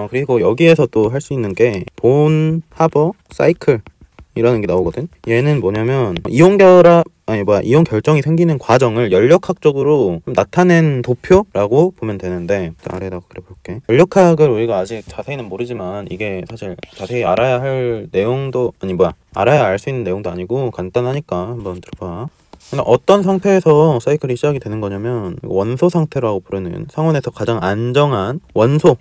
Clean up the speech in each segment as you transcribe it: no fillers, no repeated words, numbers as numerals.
그리고 여기에서 또 할 수 있는 게 본 하버 사이클 이라는 게 나오거든. 얘는 뭐냐면 이온 결정이 생기는 과정을 연력학적으로 나타낸 도표라고 보면 되는데, 아래에다가 그려볼게. 연력학을 우리가 아직 자세히는 모르지만 이게 사실 자세히 알아야 할 내용도 알아야 알 수 있는 내용도 아니고 간단하니까 한번 들어봐. 어떤 상태에서 사이클이 시작이 되는 거냐면 원소 상태라고 부르는 상온에서 가장 안정한 원소,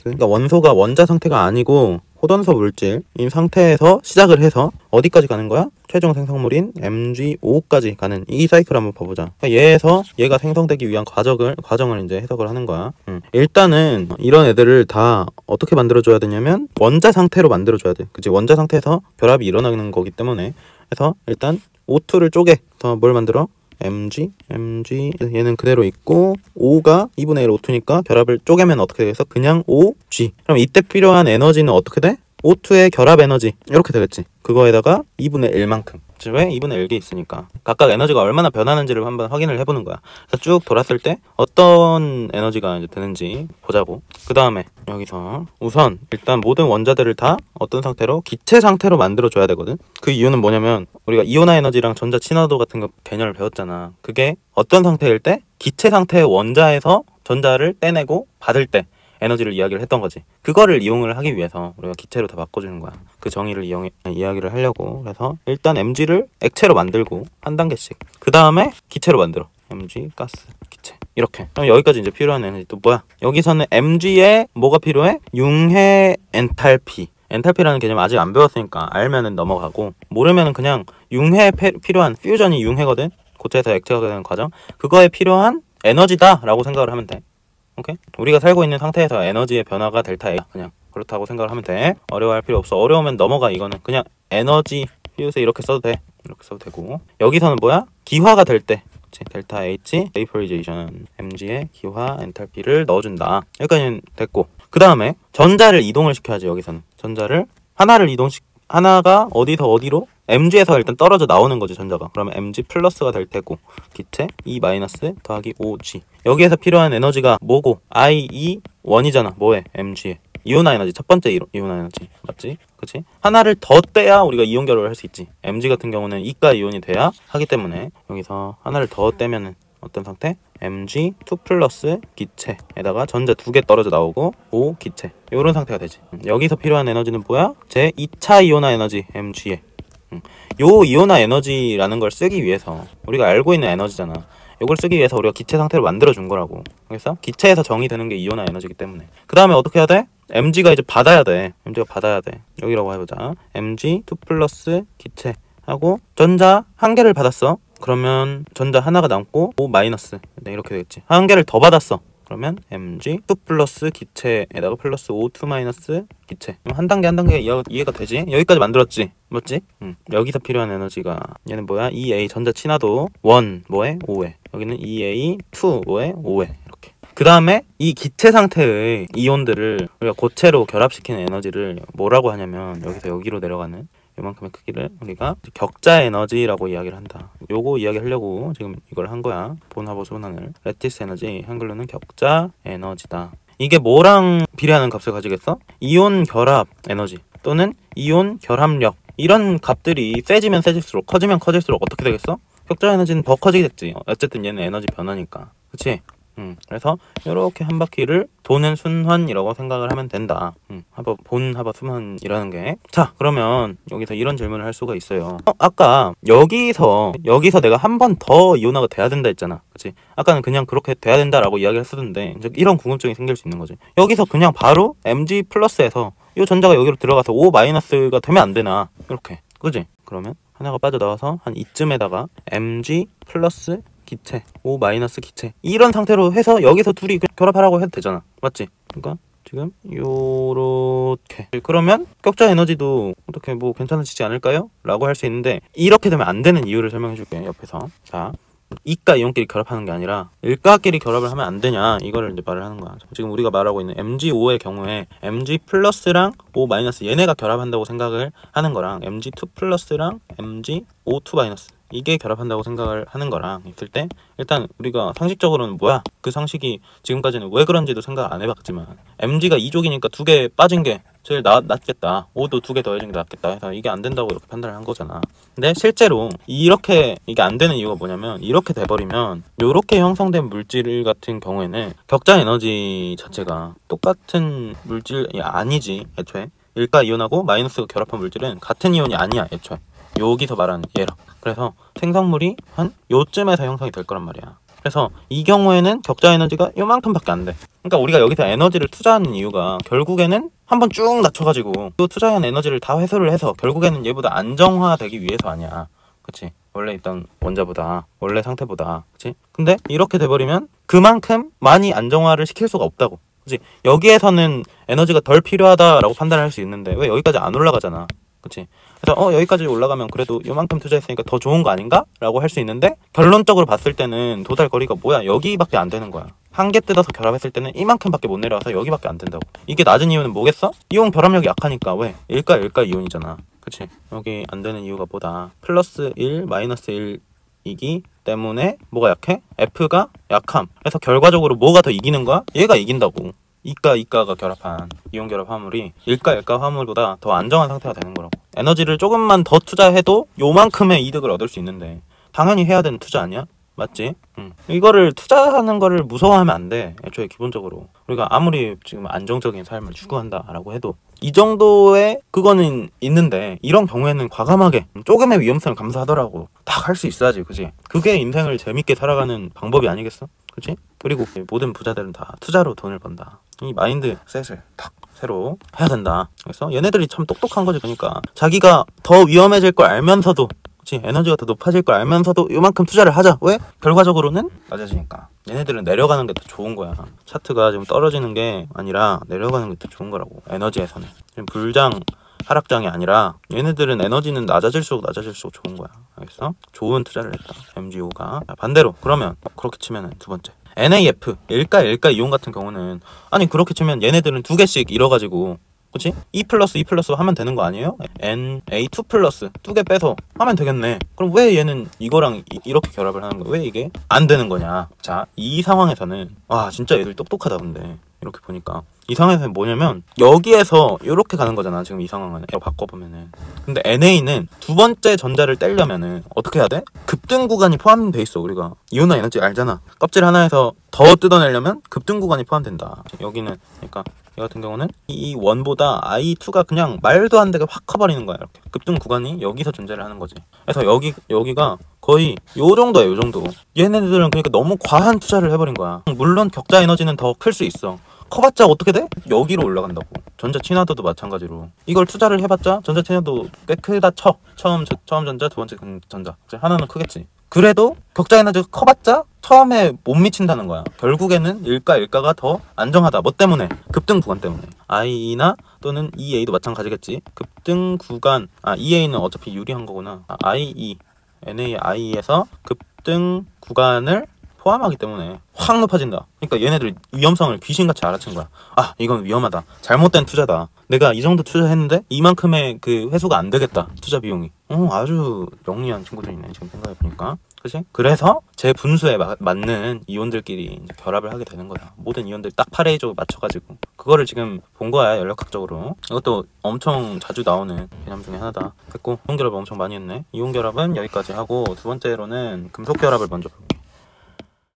그러니까 원소가 원자 상태가 아니고 호전소 물질인 상태에서 시작을 해서 어디까지 가는 거야? 최종 생성물인 MgO까지 가는 이 사이클 한번 봐보자. 그러니까 얘가 생성되기 위한 과정을 이제 해석을 하는 거야. 일단은 이런 애들을 다 어떻게 만들어줘야 되냐면 원자 상태로 만들어줘야 돼. 그치? 원자 상태에서 결합이 일어나는 거기 때문에. 그래서 일단 O2를 쪼개서 뭘 만들어? Mg 얘는 그대로 있고 O가 2분의 1 O2니까 결합을 쪼개면 어떻게 되겠어? 그냥 OG. 그럼 이때 필요한 에너지는 어떻게 돼? O2의 결합 에너지 이렇게 되겠지. 그거에다가 2분의 1만큼. 왜? 2분의 1개 있으니까 각각 에너지가 얼마나 변하는지를 한번 확인을 해보는 거야. 그래서 쭉 돌았을 때 어떤 에너지가 이제 되는지 보자고. 그 다음에 여기서 우선 일단 모든 원자들을 다 어떤 상태로? 기체 상태로 만들어줘야 되거든. 그 이유는 뭐냐면 우리가 이온화 에너지랑 전자 친화도 같은 거 개념을 배웠잖아. 그게 어떤 상태일 때? 기체 상태의 원자에서 전자를 떼내고 받을 때 에너지를 이야기를 했던 거지. 그거를 이용을 하기 위해서 우리가 기체로 다 바꿔주는 거야. 그 정의를 이야기를 하려고. 그래서 일단 Mg를 액체로 만들고 한 단계씩. 그 다음에 기체로 만들어. Mg, 가스, 기체. 이렇게. 그럼 여기까지 이제 필요한 에너지 또 뭐야? 여기서는 Mg에 뭐가 필요해? 융해 엔탈피. 엔탈피라는 개념 아직 안 배웠으니까 알면은 넘어가고, 모르면은 그냥 융해에 필요한, 퓨전이 융해거든? 고체에서 액체가 되는 과정. 그거에 필요한 에너지다 라고 생각을 하면 돼. 오케이? 우리가 살고 있는 상태에서 에너지의 변화가 델타 A. 그냥 그렇다고 생각을 하면 돼. 어려워할 필요 없어. 어려우면 넘어가. 이거는 그냥 에너지 피우세 이렇게 써도 돼. 이렇게 써도 되고. 여기서는 뭐야? 기화가 될 때 델타 H 베이퍼리제이션 Mg의 기화 엔탈피를 넣어준다. 여기까지는 됐고, 그 다음에 전자를 이동을 시켜야지. 여기서는 전자를 하나가 어디서 어디로? Mg에서 일단 떨어져 나오는 거지, 전자가. 그러면 Mg 플러스가 될 테고, 기체 E 마이너스 더하기 OG. 여기에서 필요한 에너지가 뭐고? IE1이잖아. 뭐해? Mg에. 이온화 에너지, 첫 번째 이온화 에너지. 맞지? 그치? 하나를 더 떼야 우리가 이온 결합을 할 수 있지. Mg 같은 경우는 이가 이온이 돼야 하기 때문에 여기서 하나를 더 떼면은 어떤 상태? Mg2 플러스 기체에다가 전자 2개 떨어져 나오고 O 기체. 요런 상태가 되지. 여기서 필요한 에너지는 뭐야? 제 2차 이온화 에너지 Mg에. 요 이온화 에너지라는 걸 쓰기 위해서, 우리가 알고 있는 에너지잖아. 요걸 쓰기 위해서 우리가 기체 상태를 만들어 준 거라고. 그래서 기체에서 정의되는 게 이온화 에너지이기 때문에. 그 다음에 어떻게 해야 돼? Mg가 이제 받아야 돼. Mg가 받아야 돼. 여기라고 해보자. Mg2 플러스 기체 하고 전자 한 개를 받았어. 그러면 전자 하나가 남고 O 마이너스. 이렇게 되겠지. 한 개를 더 받았어. 그러면 Mg2 플러스 기체에다가 플러스 O2 마이너스 기체. 한 단계 한 단계 이해가 되지? 여기까지 만들었지? 맞지? 여기서 필요한 에너지가 얘는 뭐야? EA 전자 친화도 1 뭐해? 5회. 여기는 EA2 뭐해? 5회. 이렇게. 그 다음에 이 기체 상태의 이온들을 우리가 고체로 결합시키는 에너지를 뭐라고 하냐면, 여기서 여기로 내려가는 이만큼의 크기를 우리가 격자 에너지라고 이야기를 한다. 요거 이야기하려고 지금 이걸 한 거야. 본하버 소난을. 레티스 에너지, 한글로는 격자 에너지다. 이게 뭐랑 비례하는 값을 가지겠어? 이온 결합 에너지 또는 이온 결합력. 이런 값들이 세지면 세질수록, 커지면 커질수록 어떻게 되겠어? 격자 에너지는 더 커지겠지. 어쨌든 얘는 에너지 변화니까. 그치? 그래서 이렇게 한 바퀴를 도는 순환이라고 생각을 하면 된다. 본하버 순환이라는 게. 자, 그러면 여기서 이런 질문을 할 수가 있어요. 아까 여기서 내가 한 번 더 이온화가 돼야 된다 했잖아. 그치? 아까는 그냥 그렇게 돼야 된다라고 이야기를 했었는데, 이제 이런 궁금증이 생길 수 있는 거지. 여기서 그냥 바로 Mg 플러스에서 이 전자가 여기로 들어가서 O 마이너스가 되면 안 되나? 이렇게. 그지? 그러면 하나가 빠져나와서 한 이쯤에다가 Mg 플러스 기체, O 마이너스 기체, 이런 상태로 해서 여기서 둘이 결합하라고 해도 되잖아. 맞지? 그러니까 지금 요렇게. 그러면 격자 에너지도 어떻게 뭐 괜찮아지지 않을까요? 라고 할 수 있는데, 이렇게 되면 안 되는 이유를 설명해 줄게. 옆에서. 자, 이가 이온끼리 결합하는 게 아니라 일가끼리 결합을 하면 안 되냐, 이거를 이제 말을 하는 거야. 지금 우리가 말하고 있는 MgO의 경우에 Mg 플러스랑 O 마이너스 얘네가 결합한다고 생각을 하는 거랑, Mg2 플러스랑 MgO2 마이너스 이게 결합한다고 생각을 하는 거랑 있을 때 일단 우리가 상식적으로는 뭐야? 그 상식이 지금까지는 왜 그런지도 생각 안 해봤지만 MG가 2족이니까 2개 빠진 게 제일 낫겠다. O도 2개 더해진 게 낫겠다 해서 이게 안 된다고 이렇게 판단을 한 거잖아. 근데 실제로 이렇게 이게 안 되는 이유가 뭐냐면 이렇게 돼버리면 이렇게 형성된 물질 같은 경우에는 격자 에너지 자체가 똑같은 물질이 아니지. 애초에 일가 이온하고 마이너스가 결합한 물질은 같은 이온이 아니야. 애초에 여기서 말하는 얘랑. 그래서 생성물이 한 요쯤에서 형성이 될 거란 말이야. 그래서 이 경우에는 격자 에너지가 요만큼밖에 안 돼. 그러니까 우리가 여기서 에너지를 투자하는 이유가 결국에는 한번 쭉 낮춰가지고 또 투자한 에너지를 다 회수를 해서 결국에는 얘보다 안정화되기 위해서 아니야. 그치? 원래 있던 원자보다, 원래 상태보다. 그치? 근데 이렇게 돼버리면 그만큼 많이 안정화를 시킬 수가 없다고. 그치? 여기에서는 에너지가 덜 필요하다라고 판단을 할 수 있는데 왜 여기까지 안 올라가잖아. 그치? 그래서 여기까지 올라가면 그래도 요만큼 투자했으니까 더 좋은 거 아닌가? 라고 할 수 있는데 결론적으로 봤을 때는 도달 거리가 뭐야? 여기밖에 안 되는 거야. 한 개 뜯어서 결합했을 때는 이만큼밖에 못 내려와서 여기밖에 안 된다고. 이게 낮은 이유는 뭐겠어? 이온 결합력이 약하니까. 왜? 일가 이온이잖아. 그치? 여기 안 되는 이유가 뭐다? 플러스 1, 마이너스 1이기 때문에 뭐가 약해? F가 약함. 그래서 결과적으로 뭐가 더 이기는 거야? 얘가 이긴다고. 이가가 결합한 이온 결합 화물이 일가 화물보다 더 안정한 상태가 되는 거라고. 에너지를 조금만 더 투자해도 요만큼의 이득을 얻을 수 있는데 당연히 해야 되는 투자 아니야? 맞지? 이거를 투자하는 거를 무서워하면 안 돼. 애초에 기본적으로 우리가 아무리 지금 안정적인 삶을 추구한다라고 해도 이 정도의 그거는 있는데 이런 경우에는 과감하게 조금의 위험성을 감수하더라고. 딱 할 수 있어야지. 그지? 그게 인생을 재밌게 살아가는 방법이 아니겠어? 그치? 그리고 모든 부자들은 다 투자로 돈을 번다. 이 마인드셋을 딱 새로 해야 된다. 그래서 얘네들이 참 똑똑한 거지. 그러니까 자기가 더 위험해질 걸 알면서도, 그치? 에너지가 더 높아질 걸 알면서도 요만큼 투자를 하자. 왜? 결과적으로는 낮아지니까. 얘네들은 내려가는 게 더 좋은 거야. 차트가 지금 떨어지는 게 아니라 내려가는 게 더 좋은 거라고. 에너지에서는 지금 불장 하락장이 아니라 얘네들은 에너지는 낮아질수록 좋은 거야. 알겠어? 좋은 투자를 했다. MGO가. 반대로 그러면 그렇게 치면은 두 번째 NAF 일가 이온 같은 경우는 아니 그렇게 치면 얘네들은 2개씩 잃어가지고, 그치? E 플러스 하면 되는 거 아니에요? NA2 플러스 2개 빼서 하면 되겠네. 그럼 왜 얘는 이거랑 이렇게 결합을 하는 거야? 왜 이게 안 되는 거냐? 자, 이 상황에서는 와 진짜 얘들 똑똑하다. 근데 이렇게 보니까 이 상황에서는 뭐냐면 여기에서 이렇게 가는 거잖아. 지금 이 상황은 바꿔보면은. 근데 NA는 두 번째 전자를 떼려면은 어떻게 해야 돼? 급등 구간이 포함돼 있어. 우리가 이온화 에너지 알잖아. 껍질 하나에서 더 뜯어내려면 급등 구간이 포함된다. 여기는 그러니까 이 같은 경우는 이 원보다 I2가 그냥 말도 안 되게 확 커버리는 거야. 이렇게 급등 구간이 여기서 존재를 하는 거지. 그래서 여기가 거의 요 정도야. 요 정도. 얘네들은 그러니까 너무 과한 투자를 해버린 거야. 물론 격자 에너지는 더 클 수 있어. 커봤자 어떻게 돼? 여기로 올라간다고. 전자 친화도도 마찬가지로 이걸 투자를 해봤자 전자 친화도 꽤 크다 쳐. 처음 전자, 두 번째 전자. 하나는 크겠지. 그래도 격자 에너지가 커봤자 처음에 못 미친다는 거야. 결국에는 일가가 더 안정하다. 뭐 때문에? 급등 구간 때문에. IE나 또는 EA도 마찬가지겠지. 급등 구간, EA는 어차피 유리한 거구나. NAI에서 급등 구간을 포함하기 때문에 확 높아진다. 그러니까 얘네들 위험성을 귀신같이 알아챈 거야. 이건 위험하다. 잘못된 투자다. 내가 이 정도 투자했는데 이만큼의 그 회수가 안 되겠다. 투자 비용이. 아주 영리한 친구들이네. 지금 생각해보니까. 그치? 그래서 제 분수에 맞는 이온들끼리 이제 결합을 하게 되는 거야. 모든 이온들 딱 8A조 맞춰가지고. 그거를 지금 본 거야. 연력학적으로. 이것도 엄청 자주 나오는 개념 중에 하나다. 됐고, 이온 결합을 엄청 많이 했네. 이온 결합은 여기까지 하고 두 번째로는 금속 결합을 먼저 볼게요.